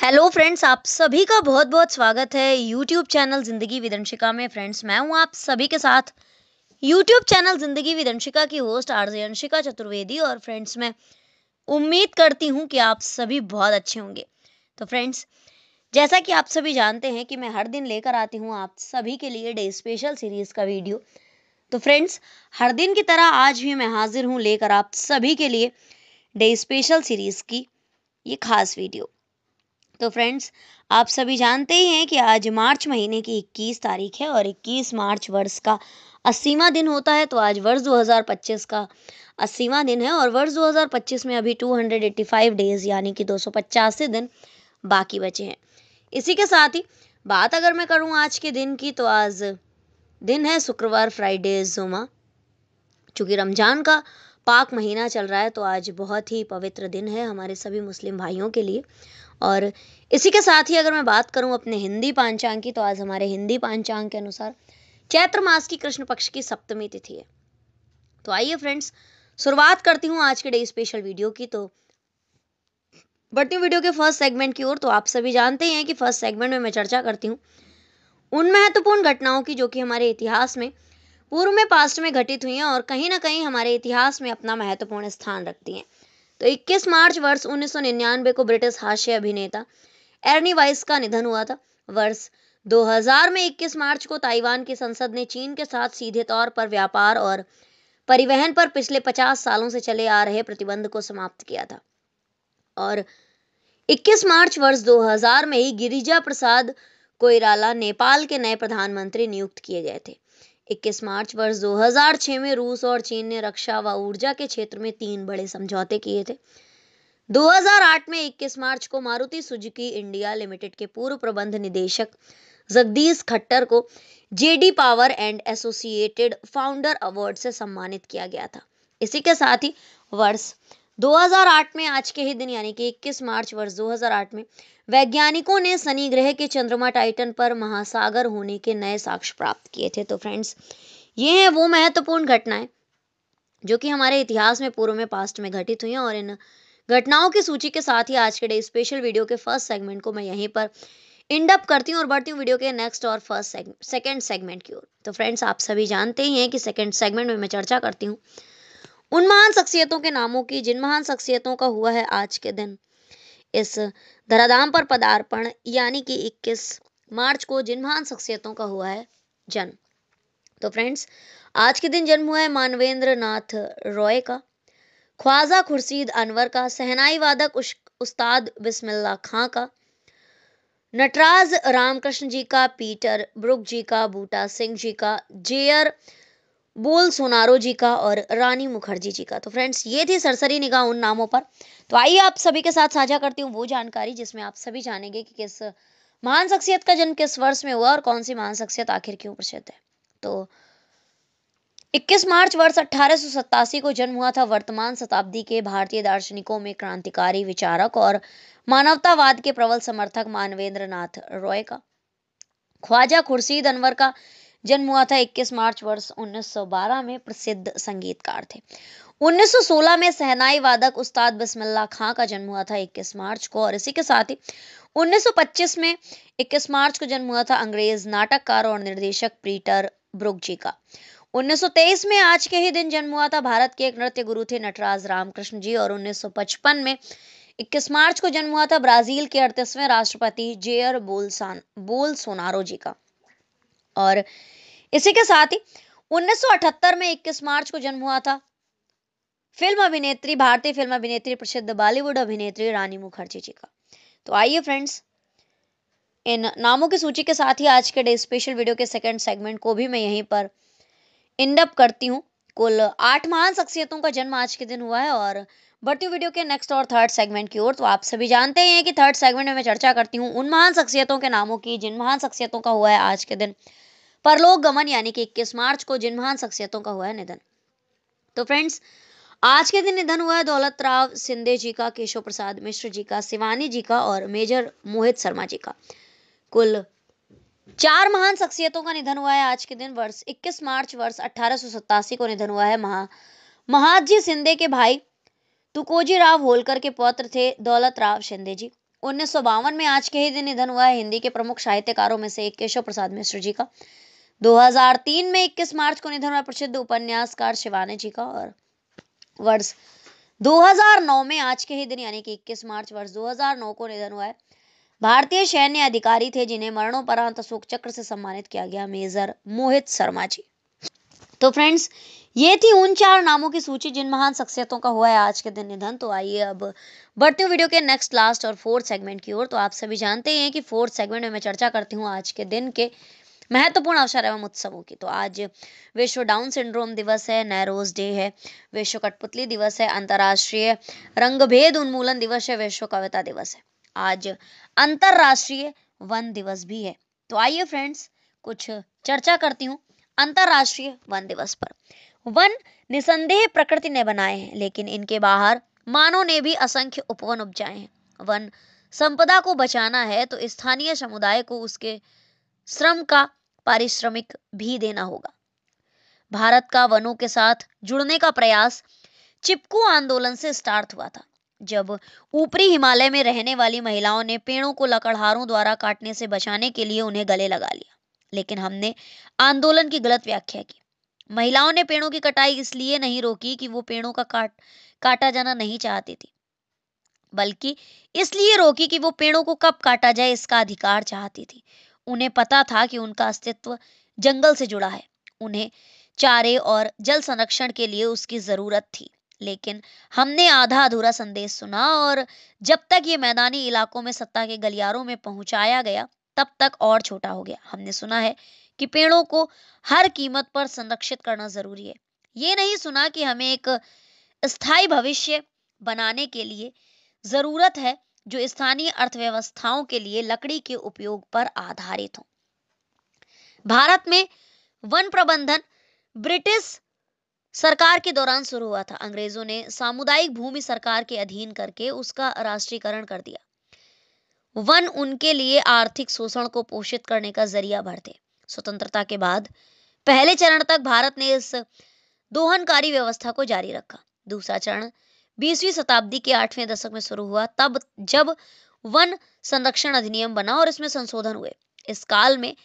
Hello friends, आप सभी का बहुत बहुत स्वागत है यूट्यूब चैनल जिंदगी विद अंशिका में। फ्रेंड्स, मैं हूं आप सभी के साथ यूट्यूब चैनल जिंदगी विद अंशिका की होस्ट आरजे अंशिका चतुर्वेदी। और फ्रेंड्स, मैं उम्मीद करती हूं कि आप सभी बहुत अच्छे होंगे। तो फ्रेंड्स, जैसा कि आप सभी जानते हैं कि मैं हर दिन लेकर आती हूं आप सभी के लिए डे स्पेशल सीरीज का वीडियो। तो फ्रेंड्स, हर दिन की तरह आज भी मैं हाजिर हूं लेकर आप सभी के लिए डे स्पेशल सीरीज की ये खास वीडियो। तो फ्रेंड्स, आप सभी जानते ही हैं कि आज मार्च महीने की 21 तारीख है और 21 मार्च वर्ष का 80वां दिन होता है। तो आज वर्ष 2025 का 80वां दिन है और वर्ष 2025 में अभी 285 डेज यानी कि 285 दिन बाकी बचे हैं। इसी के साथ ही बात अगर मैं करूं आज के दिन की, तो आज दिन है शुक्रवार, फ्राइडे जुमा। चूंकि रमजान का पाक महीना चल रहा है तो आज बहुत ही पवित्र दिन है हमारे सभी मुस्लिम भाइयों के लिए। और इसी के साथ ही अगर मैं बात करूं अपने हिंदी पांचांग की, तो आज हमारे हिंदी पांचांग के अनुसार चैत्र मास की कृष्ण पक्ष की सप्तमी तिथि है। तो आइए फ्रेंड्स, शुरुआत करती हूं आज के डे स्पेशल वीडियो की। तो बढ़ती हूँ वीडियो के फर्स्ट सेगमेंट की ओर। तो आप सभी जानते ही हैं कि फर्स्ट सेगमेंट में मैं चर्चा करती हूँ उन महत्वपूर्ण घटनाओं की जो कि हमारे इतिहास में पूर्व में पास्ट में घटित हुई हैं और कहीं ना कहीं हमारे इतिहास में अपना महत्वपूर्ण स्थान रखती हैं। तो 21 मार्च वर्ष 1999 को ब्रिटिश हास्य अभिनेता एर्नी वाइस का निधन हुआ था। वर्ष 2000 में 21 मार्च को ताइवान की संसद ने चीन के साथ सीधे तौर पर व्यापार और परिवहन पर पिछले 50 सालों से चले आ रहे प्रतिबंध को समाप्त किया था। और 21 मार्च वर्ष 2000 में ही गिरिजा प्रसाद कोइराला नेपाल के नए प्रधानमंत्री नियुक्त किए गए थे। 21 मार्च वर्ष 2006 में रूस और चीन ने रक्षा व ऊर्जा के क्षेत्र में 3 बड़े समझौते किए थे। 2008 में 21 मार्च को मारुति सुजुकी इंडिया लिमिटेड के पूर्व प्रबंध निदेशक जगदीश खट्टर को JD power and associated founder award से सम्मानित किया गया था। इसी के साथ ही वर्ष 2008 में आज के ही दिन यानी कि 21 मार्च वर्ष 2008 में वैज्ञानिकों ने शनि ग्रह के चंद्रमा टाइटन पर महासागर होने के नए साक्ष्य प्राप्त किए थे। तो फ्रेंड्स, ये हैं वो महत्वपूर्ण घटनाएं जो कि हमारे इतिहास में पूर्व में पास्ट में घटित हुई हैं। और इन घटनाओं की सूची के साथ ही आज के डे स्पेशल वीडियो के फर्स्ट सेगमेंट को मैं यहीं पर इंड अप करती हूँ और बढ़ती हूँ वीडियो के नेक्स्ट और सेकंड सेगमेंट की ओर। तो फ्रेंड्स, आप सभी जानते ही हैं कि सेकंड सेगमेंट में मैं चर्चा करती हूँ उन महान शख्सियतों के नामों की जिन महान शख्सियतों का हुआ है आज के दिन इस धराधाम पर पदार्पण, यानी कि 21 मार्च को जिन महान शख्सियतों का हुआ है जन्म। तो फ्रेंड्स, आज के दिन जन्म हुआ है मानवेंद्र नाथ रॉय का, ख्वाजा खुर्शीद अनवर का, सहनाई वादक उस्ताद बिस्मिल्लाह खां का, नटराज रामकृष्ण जी का, पीटर ब्रुक जी का, बूटा सिंह जी का, जेयर बोल सोनारो जी का और रानी मुखर्जी जी का। तो फ्रेंड्स, ये थी सरसरी निगाह उन नामों पर। तो आइए आप सभी के साथ साझा करती हूँ वो जानकारी जिसमें आप सभी जानेंगे कि किस महान शख्सियत का जन्म किस वर्ष में हुआ और कौन सी महान शख्सियत आखिर क्यों प्रसिद्ध है। तो 21 मार्च वर्ष 1887 को जन्म हुआ था वर्तमान शताब्दी के भारतीय दार्शनिकों में क्रांतिकारी विचारक और मानवतावाद के प्रबल समर्थक मानवेंद्र नाथ रॉय का। ख्वाजा खुर्शीद अनवर का जन्म हुआ था 21 मार्च वर्ष 1912 में, प्रसिद्ध संगीतकार थे। 1916 में सहनाई वादक उस्ताद बिस्मिल्लाह खां का जन्म हुआ था 21 मार्च को। और इसी के साथ ही 1925 में 21 मार्च को जन्म हुआ था अंग्रेज नाटककार और निर्देशक पीटर ब्रुक जी का। 1923 में आज के ही दिन जन्म हुआ था भारत के एक नृत्य गुरु थे नटराज रामकृष्ण जी। और 1955 में 21 मार्च को जन्म हुआ था ब्राजील के 38वें राष्ट्रपति जेयर बोलसोनारो जी का। और इसी के साथ ही 1978 में 21 मार्च को जन्म हुआ था भारतीय फिल्म अभिनेत्री, प्रसिद्ध बॉलीवुड अभिनेत्री रानी मुखर्जी जी का। तो आइए फ्रेंड्स, इन नामों की सूची के साथ ही आज के डे स्पेशल वीडियो के सेकंड सेगमेंट को भी मैं यहीं पर इंड अप करती हूँ। कुल 8 महान शख्सियतों का जन्म आज के दिन हुआ है और बढ़ती हूँ वीडियो के नेक्स्ट और थर्ड सेगमेंट की ओर। तो आप सभी जानते हैं कि थर्ड सेगमेंट में मैं चर्चा करती हूँ उन महान शख्सियतों के नामों की जिन महान शख्सियतों का हुआ है आज के दिन परलोक गमन, यानी कि 21 मार्च को जिन महान शख्सियतों का हुआ है निधन। तो फ्रेंड्स, आज के दिन निधन हुआ है दौलत राव सिंधे जी का, केशव प्रसाद मिश्र जी का, शिवानी जी का और मेजर मोहित शर्मा जी का। कुल 4 महान शख्सियतों का निधन हुआ है आज के दिन। वर्ष 21 मार्च वर्ष 1887 को निधन हुआ है महादजी शिंदे के भाई तुकोजी राव होलकर के पौत्र थे दौलत राव शिंदे जी। 1952 में आज के ही दिन निधन हुआ है हिंदी के प्रमुख साहित्यकारों में से एक केशव प्रसाद मिश्र जी का। 2003 में 21 मार्च को निधन हुआ प्रसिद्ध उपन्यासकार शिवानी जी का। और वर्ष 2009 में आज के ही दिन यानी कि 21 मार्च वर्ष 2009 को निधन हुआ है भारतीय सैन्य अधिकारी थे जिन्हें मरणोपरांत अशोक चक्र से सम्मानित किया गया, मेजर मोहित शर्मा जी। तो फ्रेंड्स, ये थी उन 4 नामों की सूची जिन महान शख्सियतों का हुआ है आज के दिन निधन। तो आइए अब बढ़ते हुए वीडियो के नेक्स्ट, लास्ट और फोर्थ सेगमेंट की ओर। तो आप सभी जानते हैं कि फोर्थ सेगमेंट में मैं चर्चा करती हूँ आज के दिन के महत्वपूर्ण अवसर एवं उत्सवों की। तो आज विश्व डाउन सिंड्रोम दिवस है, नैरोज डे है, विश्व कठपुतली दिवस है, अंतर्राष्ट्रीय रंगभेद उन्मूलन दिवस है, विश्व कविता दिवस है, आज अंतर्राष्ट्रीय वन दिवस भी है। तो आइए फ्रेंड्स, कुछ चर्चा करती हूँ अंतर्राष्ट्रीय वन दिवस पर। वन निसंदेह प्रकृति ने बनाए हैं, लेकिन इनके बाहर मानव ने भी असंख्य उपवन उपजाए हैं। वन संपदा को बचाना है तो स्थानीय समुदाय को उसके श्रम का पारिश्रमिक भी देना होगा। भारत का वनों के साथ जुड़ने का प्रयास चिपकू आंदोलन से स्टार्ट हुआ था, जब ऊपरी हिमालय में रहने वाली महिलाओं ने पेड़ों को लकड़हारों द्वारा काटने से बचाने के लिए उन्हें गले लगा लिया। लेकिन हमने आंदोलन की गलत व्याख्या की। महिलाओं ने पेड़ों की कटाई इसलिए नहीं रोकी कि वो पेड़ों का काटा जाना नहीं चाहती थी, बल्कि इसलिए रोकी कि वो पेड़ों को कब काटा जाए इसका अधिकार चाहती थी। उन्हें पता था कि उनका अस्तित्व जंगल से जुड़ा है, उन्हें चारे और जल संरक्षण के लिए उसकी जरूरत थी। लेकिन हमने आधा अधूरा संदेश सुना, और जब तक ये मैदानी इलाकों में सत्ता के गलियारों में पहुंचाया गया तब तक और छोटा हो गया। हमने सुना है कि पेड़ों को हर कीमत पर संरक्षित करना जरूरी है। ये नहीं सुना कि हमें एक स्थायी भविष्य बनाने के लिए जरूरत है जो स्थानीय अर्थव्यवस्थाओं के लिए लकड़ी के उपयोग पर आधारित हो। भारत में वन प्रबंधन ब्रिटिश सरकार के दौरान शुरू हुआ था। अंग्रेजों ने सामुदायिक भूमि सरकार के अधीन करके उसका राष्ट्रीयकरण कर दिया। वन उनके लिए आर्थिक शोषण को पोषित करने का जरिया भर थे। स्वतंत्रता के बाद पहले चरण तक भारत ने इस दोहनकारी व्यवस्था को जारी रखा। दूसरा चरण 20वीं शताब्दी के 8वें दशक में शुरू हुआ, तब जब वन संरक्षण अधिनियम बना और इसमें संशोधन हुए। इस काल में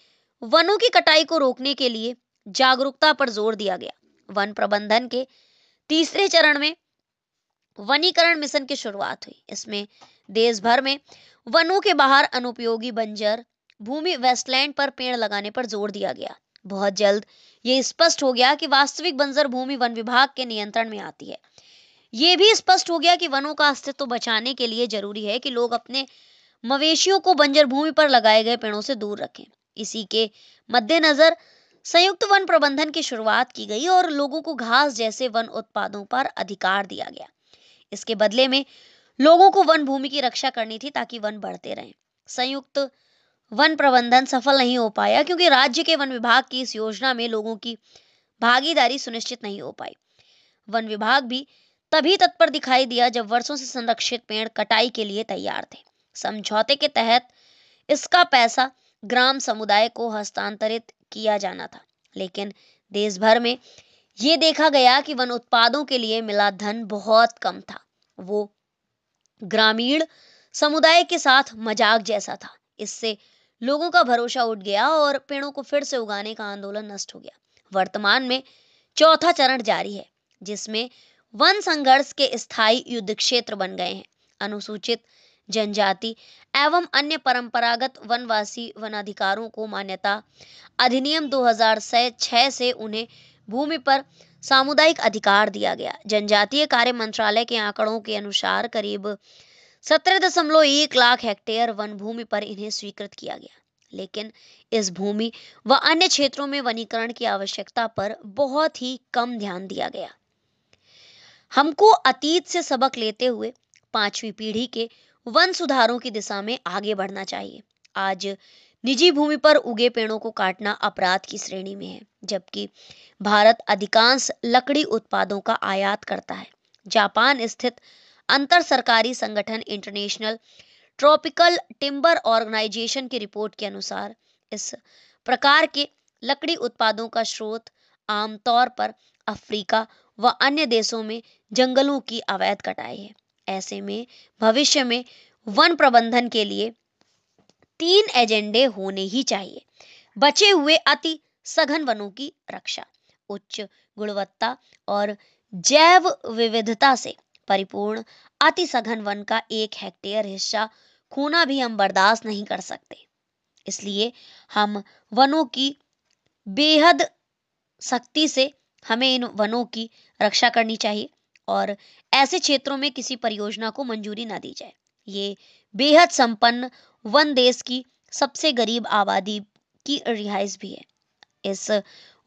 वनों की कटाई को रोकने के लिए जागरूकता पर जोर दिया गया। वन प्रबंधन के तीसरे चरण में वनीकरण मिशन की शुरुआत हुई। इसमें देश भर में वनों के बाहर अनुपयोगी बंजर भूमि वेस्टलैंड पर पेड़ लगाने पर जोर दिया गया। बहुत जल्द ये स्पष्ट हो गया कि वास्तविक बंजर भूमि वन विभाग के नियंत्रण में आती है। ये भी स्पष्ट हो गया कि वनों का अस्तित्व बचाने के लिए जरूरी है कि लोग अपने मवेशियों को बंजर भूमि पर लगाए गए पेड़ों से दूर रखें। इसी के मद्देनजर संयुक्त वन प्रबंधन की शुरुआत की गई और लोगों को घास जैसे वन उत्पादों पर अधिकार दिया गया। इसके बदले में लोगों को वन भूमि की रक्षा करनी थी ताकि वन बढ़ते रहें। संयुक्त वन प्रबंधन सफल नहीं हो पाया क्योंकि राज्य के वन विभाग की इस योजना में लोगों की भागीदारी सुनिश्चित नहीं हो पाई। वन विभाग भी तभी तत्पर दिखाई दिया जब वर्षों से संरक्षित पेड़ कटाई के लिए तैयार थे। समझौते के तहत इसका पैसा ग्राम समुदाय को हस्तांतरित किया जाना था, लेकिन देश भर में ये देखा गया कि वन उत्पादों के लिए मिला धन बहुत कम था। वो ग्रामीण समुदाय के साथ मजाक जैसा था। इससे लोगों का भरोसा उठ गया और पेड़ों को फिर से उगाने का आंदोलन नष्ट हो गया। वर्तमान में चौथा चरण जारी है, जिसमें वन संघर्ष के स्थायी युद्ध क्षेत्र बन गए हैं। अनुसूचित जनजाति एवं अन्य परंपरागत वनवासी वनाधिकारों को मान्यता अधिनियम 2006 से उन्हें भूमि पर सामुदायिक अधिकार दिया गया। जनजातीय कार्य मंत्रालय के आंकड़ों के अनुसार करीब 17.1 लाख हेक्टेयर वन भूमि पर इन्हें स्वीकृत किया गया, लेकिन इस भूमि व अन्य क्षेत्रों में वनीकरण की आवश्यकता पर बहुत ही कम ध्यान दिया गया। हमको अतीत से सबक लेते हुए 5वीं पीढ़ी के वन सुधारों की दिशा में आगे बढ़ना चाहिए। आज निजी भूमि पर उगे पेड़ों को काटना अपराध की श्रेणी में है, जबकि भारत अधिकांश लकड़ी उत्पादों का आयात करता है। जापान स्थित अंतर सरकारी संगठन इंटरनेशनल ट्रॉपिकल टिम्बर ऑर्गेनाइजेशन की रिपोर्ट के अनुसार इस प्रकार के लकड़ी उत्पादों का स्रोत आमतौर पर अफ्रीका व अन्य देशों में जंगलों की अवैध कटाई है। ऐसे में भविष्य में वन प्रबंधन के लिए 3 एजेंडे होने ही चाहिए। बचे हुए अति सघन वनों की रक्षा, उच्च गुणवत्ता और जैव विविधता से परिपूर्ण अति सघन वन का 1 हेक्टेयर हिस्सा खोना भी हम बर्दाश्त नहीं कर सकते। इसलिए हम वनों की बेहद सख्ती से हमें इन वनों की रक्षा करनी चाहिए और ऐसे क्षेत्रों में किसी परियोजना को मंजूरी ना दी जाए। ये बेहद संपन्न वन देश की सबसे गरीब आबादी की रिहाइश भी है। इस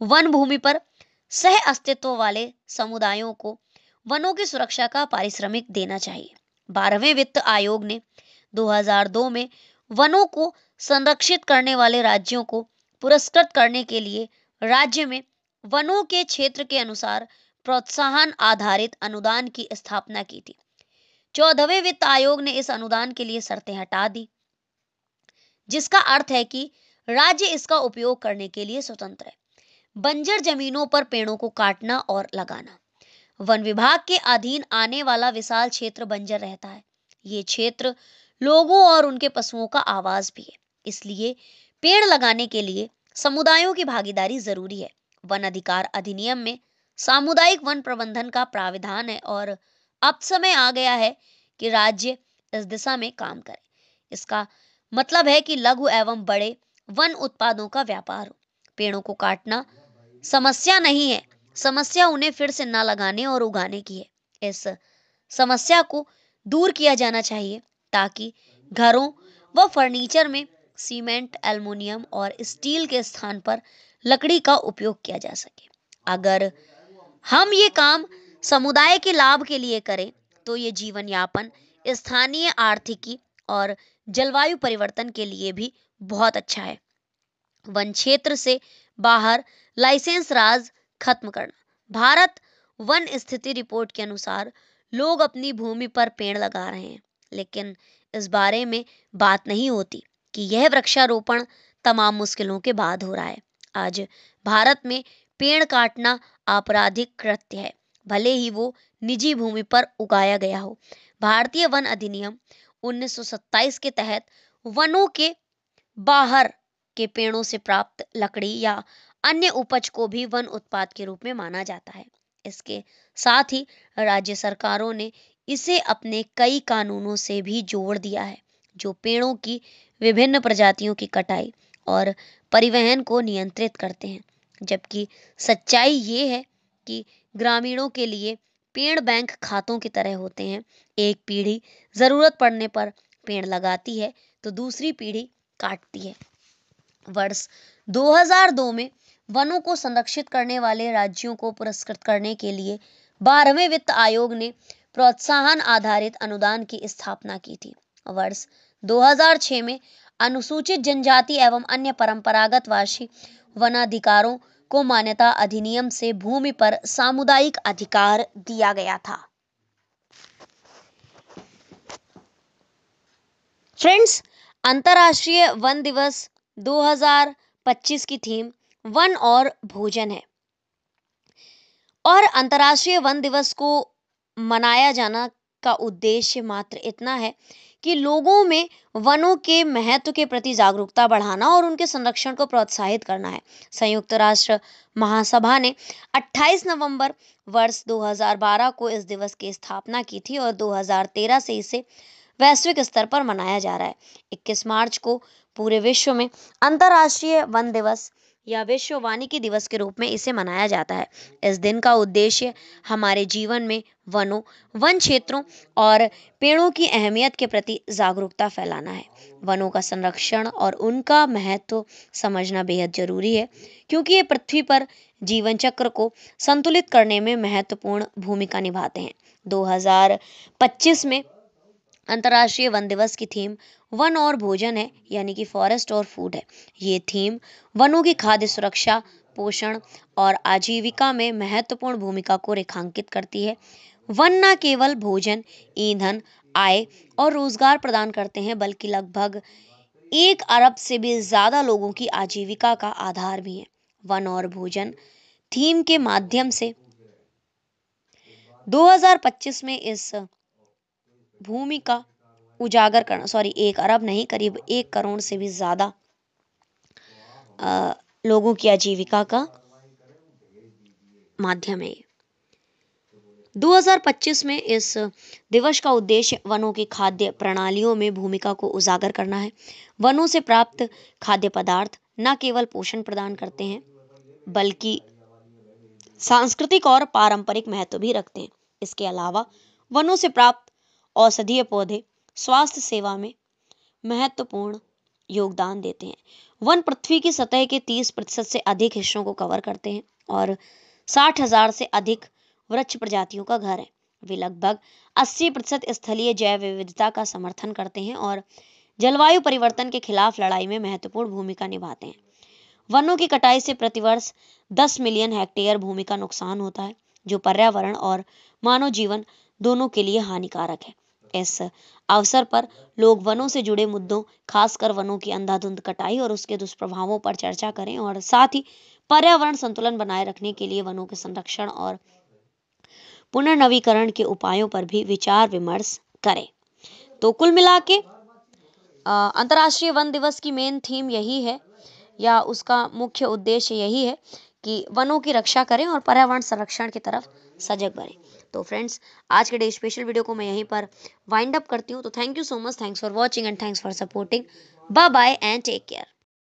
वन भूमि पर सह अस्तित्व वाले समुदायों को वनों की सुरक्षा का पारिश्रमिक देना चाहिए। 12वें वित्त आयोग ने 2002 में वनों को संरक्षित करने वाले राज्यों को पुरस्कृत करने के लिए राज्य में वनों के क्षेत्र के अनुसार प्रोत्साहन आधारित अनुदान की स्थापना की थी। 14वें वित्त आयोग ने इस अनुदान के लिए शर्तें हटा दी, जिसका अर्थ है कि राज्य इसका उपयोग करने के लिए स्वतंत्र है। बंजर जमीनों पर पेड़ों को काटना और लगाना, वन विभाग के अधीन आने वाला विशाल क्षेत्र बंजर रहता है। ये क्षेत्र लोगों और उनके पशुओं का आवास भी है, इसलिए पेड़ लगाने के लिए समुदायों की भागीदारी जरूरी है। वन अधिकार अधिनियम में सामुदायिक वन प्रबंधन का प्राविधान है और अब समय आ गया है कि राज्य इस दिशा में काम करे। इसका मतलब है कि लघु एवं बड़े वन उत्पादों का व्यापार हो। पेड़ों को काटना समस्या नहीं है, समस्या उन्हें फिर से न लगाने और उगाने की है। इस समस्या को दूर किया जाना चाहिए ताकि घरों व फर्नीचर में सीमेंट, एल्युमिनियम और स्टील के स्थान पर लकड़ी का उपयोग किया जा सके। अगर हम ये काम समुदाय के लाभ के लिए करें तो ये जीवन यापन, स्थानीय आर्थिकी और जलवायु परिवर्तन के लिए भी बहुत अच्छा है। वन क्षेत्र से बाहर लाइसेंस राज खत्म करना, भारत वन स्थिति रिपोर्ट के अनुसार लोग अपनी भूमि पर पेड़ लगा रहे हैं, लेकिन इस बारे में बात नहीं होती कि यह वृक्षारोपण तमाम मुश्किलों के बाद हो रहा है। आज भारत में पेड़ काटना आपराधिक कृत्य है, भले ही वो निजी भूमि पर उगाया गया हो। भारतीय वन अधिनियम 1927 के तहत वनों के बाहर के पेड़ों से प्राप्त लकड़ी या अन्य उपज को भी वन उत्पाद के रूप में माना जाता है। इसके साथ ही राज्य सरकारों ने इसे अपने कई कानूनों से भी जोड़ दिया है, जो पेड़ों की विभिन्न प्रजातियों की कटाई और परिवहन को नियंत्रित करते हैं। जबकि सच्चाई ये है कि ग्रामीणों के लिए पेड़ बैंक खातों की तरह होते हैं। एक पीढ़ी जरूरत पड़ने पर पेड़ लगाती है तो दूसरी पीढ़ी काटती है। वर्ष 2002 में वनों को संरक्षित करने वाले राज्यों को पुरस्कृत करने के लिए 12वें वित्त आयोग ने प्रोत्साहन आधारित अनुदान की स्थापना की थी। वर्ष 2006 में अनुसूचित जनजाति एवं अन्य परंपरागत वासी वनाधिकारों को मान्यता अधिनियम से भूमि पर सामुदायिक अधिकार दिया गया था। फ्रेंड्स, अंतर्राष्ट्रीय वन दिवस 2025 की थीम वन और भोजन है और अंतर्राष्ट्रीय वन दिवस को मनाया जाना का उद्देश्य मात्र इतना है कि लोगों में वनों के महत्व के प्रति जागरूकता बढ़ाना और उनके संरक्षण को प्रोत्साहित करना है। संयुक्त राष्ट्र महासभा ने 28 नवंबर वर्ष 2012 को इस दिवस की स्थापना की थी और 2013 से इसे वैश्विक स्तर पर मनाया जा रहा है। 21 मार्च को पूरे विश्व में अंतर्राष्ट्रीय वन दिवस या विश्व वानिकी दिवस के रूप में इसे मनाया जाता है। इस दिन का उद्देश्य हमारे जीवन में वनों, वन क्षेत्रों और पेड़ों की अहमियत के प्रति जागरूकता फैलाना है। वनों का संरक्षण और उनका महत्व समझना बेहद जरूरी है, क्योंकि ये पृथ्वी पर जीवन चक्र को संतुलित करने में महत्वपूर्ण भूमिका निभाते हैं। 2025 में अंतर्राष्ट्रीय वन दिवस की थीम वन और भोजन है, यानी कि फॉरेस्ट और फूड है। ये थीम वनों की खाद्य सुरक्षा, पोषण और आजीविका में महत्वपूर्ण भूमिका को रेखांकित करती है। वन न केवल भोजन, ईंधन, आय और रोजगार प्रदान करते हैं, बल्कि लगभग 1 अरब से भी ज्यादा लोगों की आजीविका का आधार भी है। वन और भोजन थीम के माध्यम से 2025 में इस भूमिका उजागर करना, 1 अरब नहीं, करीब 1 करोड़ से भी ज़्यादा लोगों की आजीविका का माध्यम है। 2025 में इस दिवस का उद्देश्य वनों की खाद्य प्रणालियों में भूमिका को उजागर करना है। वनों से प्राप्त खाद्य पदार्थ न केवल पोषण प्रदान करते हैं बल्कि सांस्कृतिक और पारंपरिक महत्व भी रखते हैं। इसके अलावा वनों से प्राप्त औषधीय पौधे स्वास्थ्य सेवा में महत्वपूर्ण योगदान देते हैं। वन पृथ्वी की सतह के 30% से अधिक हिस्सों को कवर करते हैं और 60,000 से अधिक वृक्ष प्रजातियों का घर है। वे लगभग 80% स्थलीय जैव विविधता का समर्थन करते हैं और जलवायु परिवर्तन के खिलाफ लड़ाई में महत्वपूर्ण भूमिका निभाते हैं। वनों की कटाई से प्रतिवर्ष 10 मिलियन हेक्टेयर भूमि का नुकसान होता है, जो पर्यावरण और मानव जीवन दोनों के लिए हानिकारक है। इस अवसर पर लोग वनों से जुड़े मुद्दों, खासकर वनों की अंधाधुंध कटाई और उसके दुष्प्रभावों पर चर्चा करें और साथ ही पर्यावरण संतुलन बनाए रखने के लिए वनों के संरक्षण और पुनर्नवीकरण के उपायों पर भी विचार विमर्श करें। तो कुल मिला के अंतर्राष्ट्रीय वन दिवस की मेन थीम यही है, या उसका मुख्य उद्देश्य यही है कि वनों की रक्षा करें और पर्यावरण संरक्षण की तरफ सजग बने। तो फ्रेंड्स, आज के डे स्पेशल वीडियो को मैं यहीं पर वाइंड अप करती हूँ। तो thank you so much, thanks for watching and thanks for supporting. Bye bye and take care.